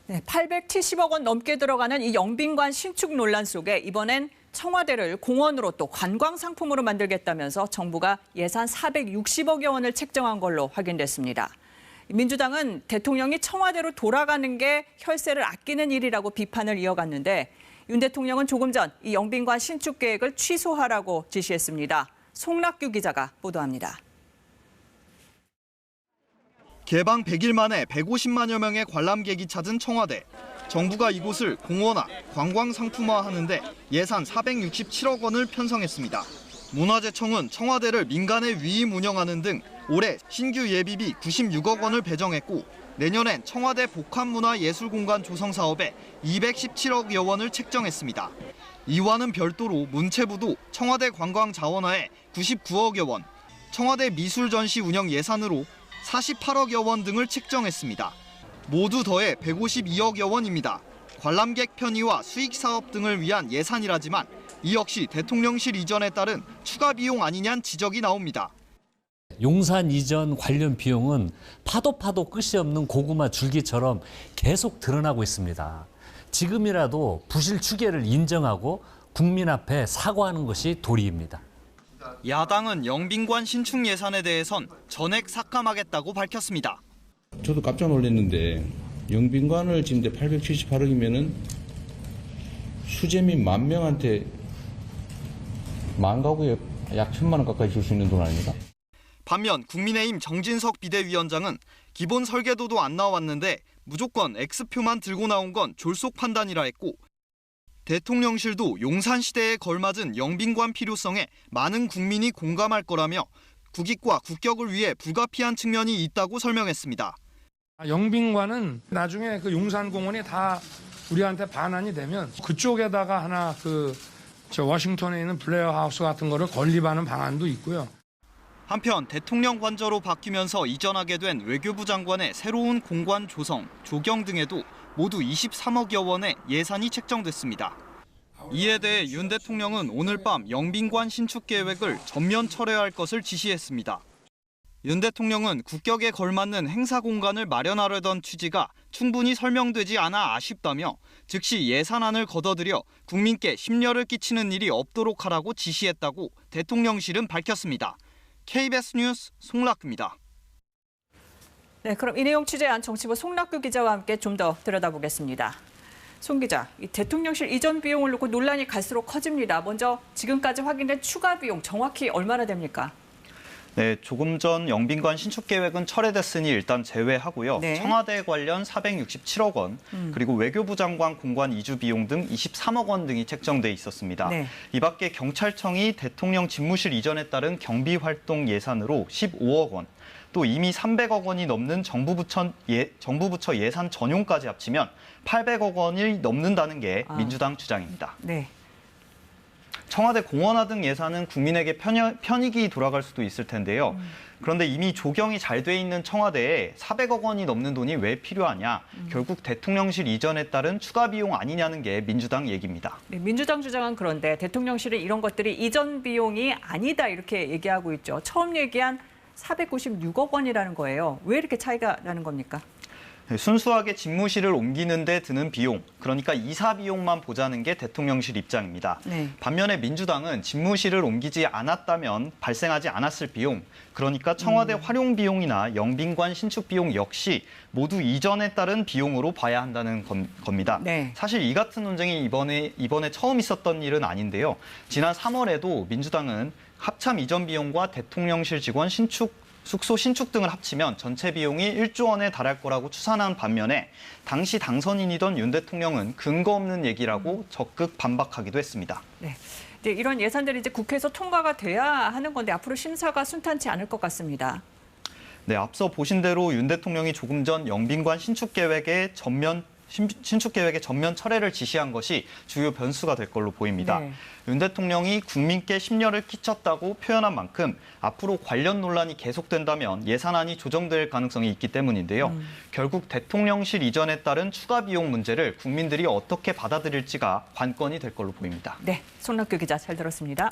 네, 870억 원 넘게 들어가는 이 영빈관 신축 논란 속에 이번엔 청와대를 공원으로 또 관광 상품으로 만들겠다면서 정부가 예산 460억여 원을 책정한 걸로 확인됐습니다. 민주당은 대통령이 청와대로 돌아가는 게 혈세를 아끼는 일이라고 비판을 이어갔는데 윤 대통령은 조금 전 이 영빈관 신축 계획을 취소하라고 지시했습니다. 송락규 기자가 보도합니다. 개방 100일 만에 150만여 명의 관람객이 찾은 청와대. 정부가 이곳을 공원화, 관광 상품화하는데 예산 467억 원을 편성했습니다. 문화재청은 청와대를 민간에 위임 운영하는 등 올해 신규 예비비 96억 원을 배정했고 내년엔 청와대 복합문화예술공간 조성 사업에 217억여 원을 책정했습니다. 이와는 별도로 문체부도 청와대 관광 자원화에 99억여 원, 청와대 미술 전시 운영 예산으로 48억여 원 등을 책정했습니다. 모두 더해 152억여 원입니다. 관람객 편의와 수익 사업 등을 위한 예산이라지만 이 역시 대통령실 이전에 따른 추가 비용 아니냐는 지적이 나옵니다. 용산 이전 관련 비용은 파도 끝이 없는 고구마 줄기처럼 계속 드러나고 있습니다. 지금이라도 부실 추계를 인정하고 국민 앞에 사과하는 것이 도리입니다. 야당은 영빈관 신축 예산에 대해선 전액 삭감하겠다고 밝혔습니다. 저도 깜짝 놀랐는데 영빈관을 짓는데 878억이면은 수재민 10,000명한테 만 가구에 약 1,000만 원 가까이 줄 수 있는 돈 아닙니까? 반면 국민의힘 정진석 비대위원장은 기본 설계도도 안 나왔는데 무조건 X표만 들고 나온 건 졸속 판단이라 했고 대통령실도 용산시대에 걸맞은 영빈관 필요성에 많은 국민이 공감할 거라며 국익과 국격을 위해 불가피한 측면이 있다고 설명했습니다. 영빈관은 나중에 그 용산공원이 다 우리한테 반환이 되면 그쪽에다가 하나 워싱턴에 있는 블레어 하우스 같은 거를 건립하는 방안도 있고요. 한편 대통령 관저로 바뀌면서 이전하게 된 외교부 장관의 새로운 공관 조성, 조경 등에도 모두 23억여 원의 예산이 책정됐습니다. 이에 대해 윤 대통령은 오늘 밤 영빈관 신축 계획을 전면 철회할 것을 지시했습니다. 윤 대통령은 국격에 걸맞는 행사 공간을 마련하려던 취지가 충분히 설명되지 않아 아쉽다며 즉시 예산안을 걷어들여 국민께 심려를 끼치는 일이 없도록 하라고 지시했다고 대통령실은 밝혔습니다. KBS 뉴스 송락규입니다. 네, 그럼 이 내용 취재한 정치부 송락규 기자와 함께 좀 더 들여다보겠습니다. 송 기자, 이 대통령실 이전 비용을 놓고 논란이 갈수록 커집니다. 먼저 지금까지 확인된 추가 비용 정확히 얼마나 됩니까? 네, 조금 전 영빈관 신축 계획은 철회됐으니 일단 제외하고요. 네. 청와대 관련 467억 원, 그리고 외교부 장관 공관 이주 비용 등 23억 원 등이 책정돼 있었습니다. 네. 이 밖에 경찰청이 대통령 집무실 이전에 따른 경비 활동 예산으로 15억 원, 또 이미 300억 원이 넘는 정부 부처 예산 전용까지 합치면 800억 원이 넘는다는 게 민주당 주장입니다. 네. 청와대 공원화 등 예산은 국민에게 편익이 돌아갈 수도 있을 텐데요. 그런데 이미 조경이 잘 돼 있는 청와대에 400억 원이 넘는 돈이 왜 필요하냐. 결국 대통령실 이전에 따른 추가 비용 아니냐는 게 민주당 얘기입니다. 네, 민주당 주장은 그런데 대통령실은 이런 것들이 이전 비용이 아니다 이렇게 얘기하고 있죠. 처음 얘기한 496억 원이라는 거예요. 왜 이렇게 차이가 나는 겁니까? 순수하게 집무실을 옮기는 데 드는 비용, 그러니까 이사 비용만 보자는 게 대통령실 입장입니다. 네. 반면에 민주당은 집무실을 옮기지 않았다면 발생하지 않았을 비용, 그러니까 청와대 활용 비용이나 영빈관 신축 비용 역시 모두 이전에 따른 비용으로 봐야 한다는 겁니다. 네. 사실 이 같은 논쟁이 이번에 처음 있었던 일은 아닌데요. 지난 3월에도 민주당은 합참 이전 비용과 대통령실 직원 숙소 신축 등을 합치면 전체 비용이 1조 원에 달할 거라고 추산한 반면에 당시 당선인이던 윤 대통령은 근거 없는 얘기라고 적극 반박하기도 했습니다. 네. 이런 예산들이 이제 국회에서 통과가 돼야 하는 건데 앞으로 심사가 순탄치 않을 것 같습니다. 네, 앞서 보신 대로 윤 대통령이 조금 전 영빈관 신축 계획의 전면 철회를 지시한 것이 주요 변수가 될 걸로 보입니다. 네. 윤 대통령이 국민께 심려를 끼쳤다고 표현한 만큼 앞으로 관련 논란이 계속된다면 예산안이 조정될 가능성이 있기 때문인데요. 결국 대통령실 이전에 따른 추가 비용 문제를 국민들이 어떻게 받아들일지가 관건이 될 걸로 보입니다. 네, 송락규 기자 잘 들었습니다.